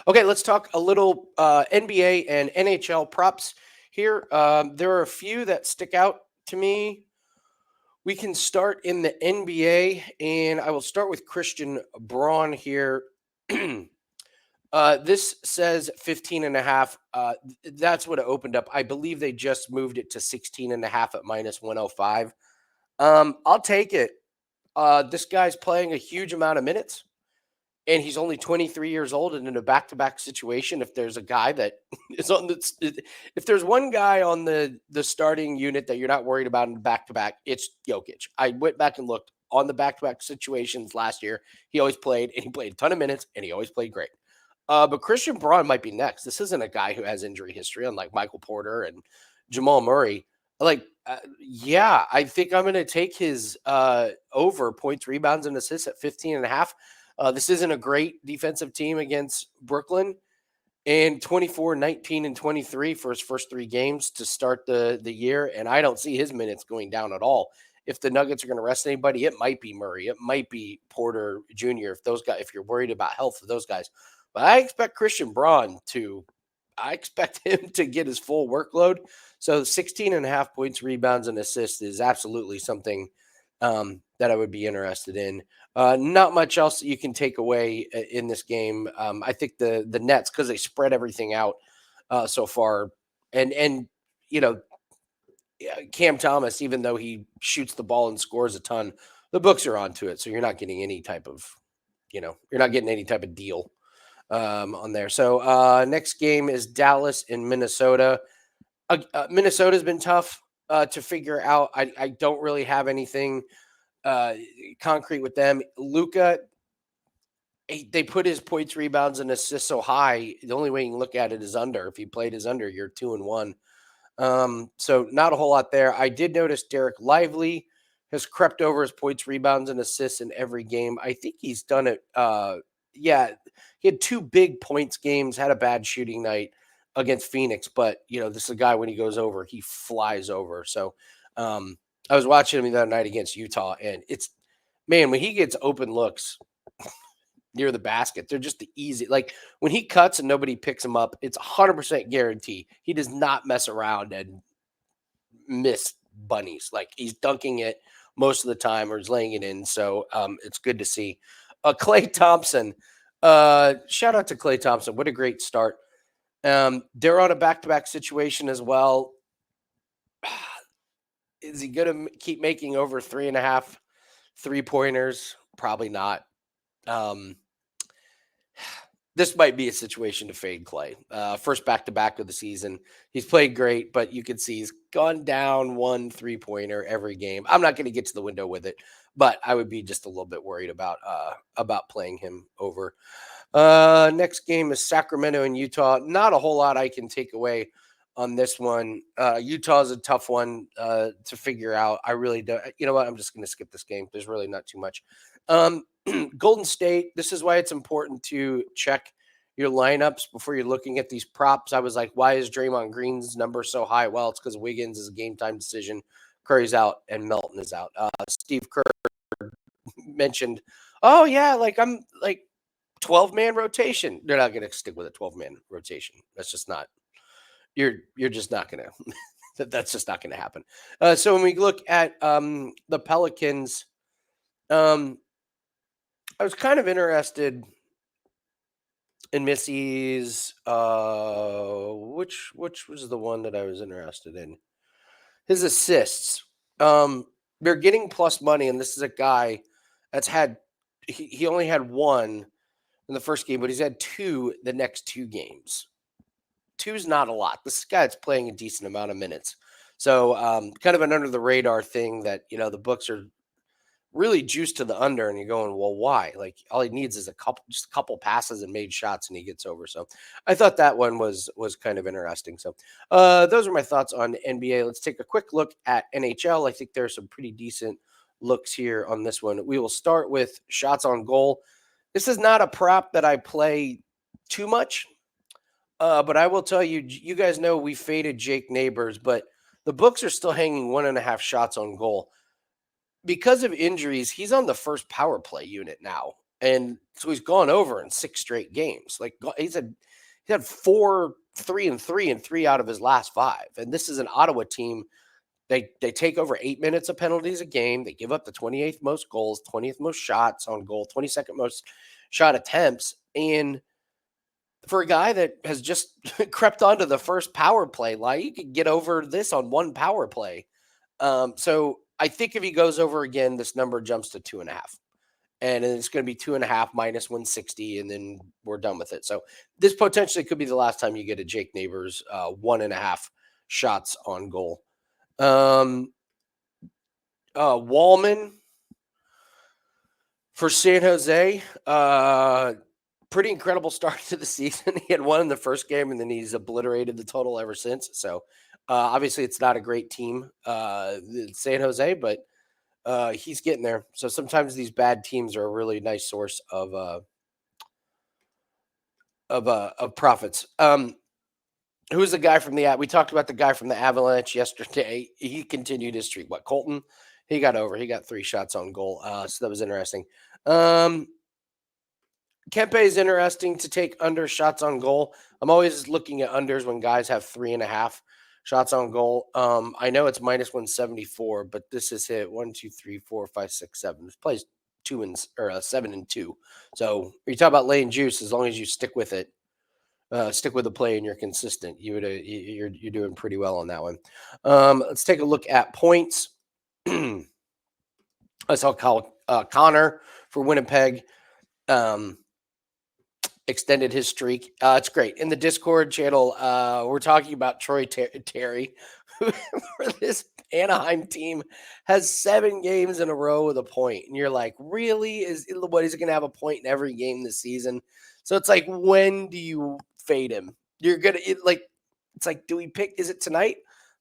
Okay, let's talk a little NBA and NHL props here. There are a few that stick out to me. We can start in the NBA, and I will start with Christian Braun here. This says 15 and a half. That's what it opened up. I believe they just moved it to 16 and a half at minus 105. I'll take it. This guy's playing a huge amount of minutes, and he's only 23 years old, and in a back-to-back situation, if there's a guy that is on the if there's one guy on the starting unit that you're not worried about in the back-to-back, it's Jokic. I went back and looked on the back-to-back situations last year. He always played, and he played a ton of minutes, and he always played great. But Christian Braun might be next. This isn't a guy who has injury history, unlike Michael Porter and Jamal Murray. Yeah, I think I'm going to take his over points, rebounds, and assists at 15 and a half. This isn't a great defensive team against Brooklyn. And 24, 19, and 23 for his first three games to start the year. And I don't see his minutes going down at all. If the Nuggets are going to rest anybody, it might be Murray. It might be Porter Jr. If those guys, if you're worried about health of those guys. But I expect Christian Braun I expect him to get his full workload. So 16 and a half points, rebounds, and assists is absolutely something that I would be interested in. Not much else that you can take away in this game. I think the Nets, because they spread everything out so far, and you know Cam Thomas, even though he shoots the ball and scores a ton, the books are onto it, so you're not getting any type of you're not getting any type of deal on there. So next game is Dallas and Minnesota. Minnesota's been tough to figure out. I don't really have anything concrete with them. Luka, they put his points, rebounds, and assists so high. The only way you can look at it is under. If he played his under, you're 2-1. So not a whole lot there. I did notice Derek Lively has crept over his points, rebounds, and assists in every game. I think he's done it. Yeah, he had two big points games, had a bad shooting night against Phoenix, but this is a guy when he goes over, he flies over. So I was watching him the other night against Utah, and man, when he gets open looks near the basket, they're just the easy. Like when he cuts and nobody picks him up, it's 100% guarantee. He does not mess around and miss bunnies. Like he's dunking it most of the time or he's laying it in. So it's good to see. Klay Thompson, shout out to Klay Thompson. What a great start. They're on a back-to-back situation as well. Is he going to keep making over 3.5 3-pointers? Probably not. This might be a situation to fade Klay. First back-to-back of the season. He's played great, but you can see he's gone down 1 3-pointer every game. I'm not going to get to the window with it, but I would be just a little bit worried about playing him over. Next game is Sacramento and Utah. Not a whole lot I can take away on this one. Utah is a tough one to figure out. I really don't. You know what? I'm just going to skip this game. There's really not too much. Golden State, this is why it's important to check your lineups before you're looking at these props. I was like, why is Draymond Green's number so high? Well, it's because Wiggins is a game time decision. Curry's out and Melton is out. Steve Kerr mentioned, oh, yeah, I'm 12-man rotation. They're not going to stick with a 12-man rotation. That's just not. You're just not going to. That's just not going to happen. So when we look at the Pelicans, I was kind of interested in Missy's. Which was the one that I was interested in? His assists. They're getting plus money, and this is a guy that's had. He only had one in the first game, but he's had 2 the next 2 games. 2's not a lot. This guy's playing a decent amount of minutes. So kind of an under the radar thing that the books are really juiced to the under, and you're going, well, why? Like all he needs is just a couple passes and made shots, and he gets over. So I thought that one was kind of interesting. So those are my thoughts on NBA. Let's take a quick look at NHL. I think there are some pretty decent looks here on this one. We will start with shots on goal. This is not a prop that I play too much, but I will tell you, you guys know we faded Jake Neighbors, but the books are still hanging 1.5 shots on goal. Because of injuries, he's on the first power play unit now. And so he's gone over in 6 straight games. Like he had 4, 3-3 and 3 out of his last 5. And this is an Ottawa team. They take over 8 minutes of penalties a game. They give up the 28th most goals, 20th most shots on goal, 22nd most shot attempts. And for a guy that has just crept onto the first power play, like you could get over this on one power play. So I think if he goes over again, this number jumps to 2.5. And it's going to be 2.5 minus 160, and then we're done with it. So this potentially could be the last time you get a Jake Neighbors 1.5 shots on goal. Wallman for San Jose. Pretty incredible start to the season. He had one in the first game, and then he's obliterated the total ever since. So obviously, it's not a great team, San Jose, but he's getting there. So sometimes these bad teams are a really nice source of profits. Who's the guy from we talked about the guy from the Avalanche yesterday. He continued his streak. What, Colton? He got over. He got 3 shots on goal. So that was interesting. Kempe is interesting to take under shots on goal. I'm always looking at unders when guys have 3.5 shots on goal. I know it's minus 174, but this is hit 1, 2, 3, 4, 5, 6, 7. This plays 7 and 2. So you talk about laying juice. As long as you stick with it, stick with the play, and you're consistent, you're doing pretty well on that one. Let's take a look at points. I saw Connor for Winnipeg. Extended his streak. It's great. In the Discord channel, we're talking about Troy Terry, who for this Anaheim team has 7 games in a row with a point. And you're like, really? Is he going to have a point in every game this season? So it's like, when do you fade him? You're going to it's like, do we pick? Is it tonight?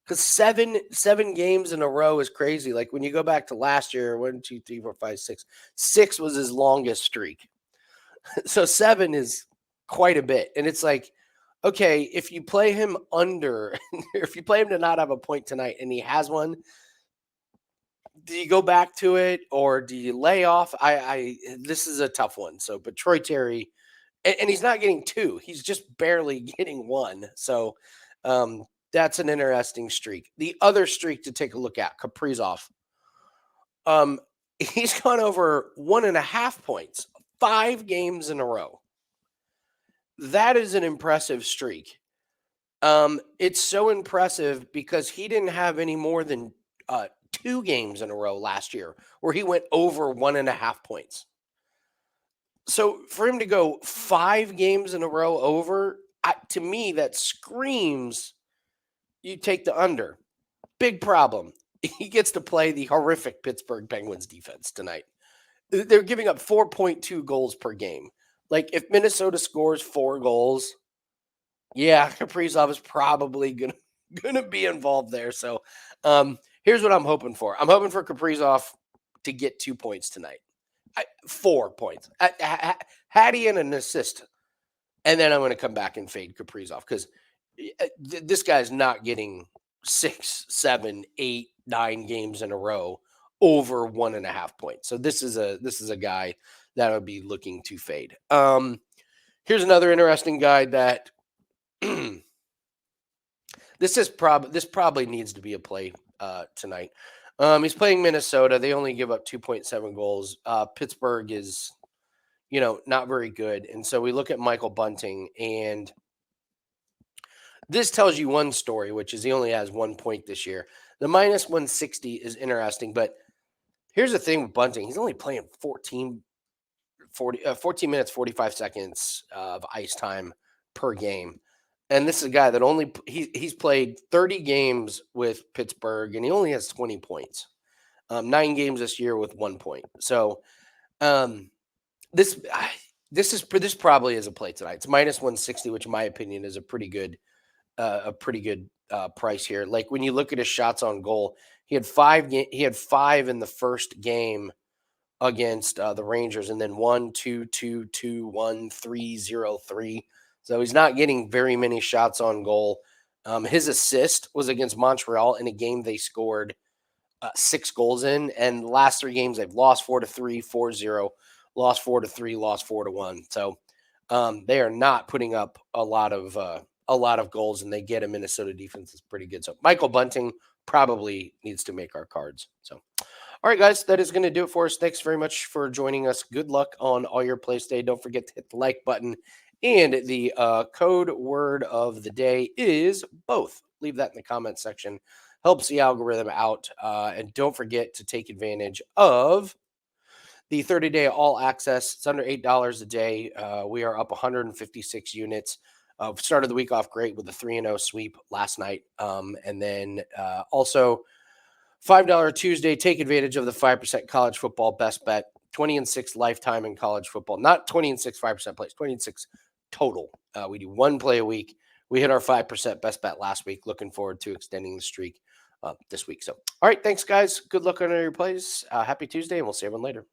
Because seven games in a row is crazy. Like when you go back to last year, 1, 2, 3, 4, 5, 6. 6 was his longest streak. So 7 is quite a bit. And it's like, okay, if you play him under, if you play him to not have a point tonight and he has one, do you go back to it or do you lay off? This is a tough one. So, but Troy Terry, and he's not getting 2, he's just barely getting 1. So that's an interesting streak. The other streak to take a look at, Kaprizov. He's gone over 1.5 points 5 games in a row. That is an impressive streak. It's so impressive because he didn't have any more than 2 games in a row last year where he went over 1.5 points. So for him to go 5 games in a row over, to me, that screams you take the under. Big problem. He gets to play the horrific Pittsburgh Penguins defense tonight. They're giving up 4.2 goals per game. Like if Minnesota scores 4 goals, yeah, Kaprizov is probably gonna be involved there. So here's what I'm hoping for. I'm hoping for Kaprizov to get 2 points tonight. 4 points. Had he in an assist, and then I'm going to come back and fade Kaprizov because this guy's not getting 6, 7, 8, 9 games in a row over 1.5 points. So this is a guy that I would be looking to fade. Here's another interesting guy that this probably needs to be a play tonight. He's playing Minnesota. They only give up 2.7 goals. Pittsburgh is, not very good. And so we look at Michael Bunting, and this tells you one story, which is he only has 1 point this year. The minus 160 is interesting, but here's the thing with Bunting. He's only playing 14 minutes, 45 seconds of ice time per game. And this is a guy that he's played 30 games with Pittsburgh, and he only has 20 points. 9 games this year with 1 point. So this probably is a play tonight. It's minus 160, which in my opinion is a pretty good price here. Like when you look at his shots on goal, he had 5 in the first game against the Rangers, and then 1, 2, 2, 2, 1, 3, 0, 3. So he's not getting very many shots on goal. His assist was against Montreal in a game they scored 6 goals in, and the last 3 games they've lost 4-3, 4-0, lost 4-3, lost 4-1. So they are not putting up a lot of goals, and they get a Minnesota defense that's pretty good. So Michael Bunting probably needs to make our cards. So, all right, guys, that is going to do it for us. Thanks very much for joining us. Good luck on all your plays today. Don't forget to hit the like button. And the code word of the day is both. Leave that in the comment section. Helps the algorithm out. And don't forget to take advantage of the 30-day all access. It's under $8 a day. We are up 156 units. Started the week off great with a 3-0 sweep last night. And then also $5 Tuesday. Take advantage of the 5% college football best bet. 20-6 lifetime in college football. Not 20-6 5% plays. 20-6 total. We do one play a week. We hit our 5% best bet last week. Looking forward to extending the streak this week. So, all right, thanks, guys. Good luck on all your plays. Happy Tuesday, and we'll see everyone later.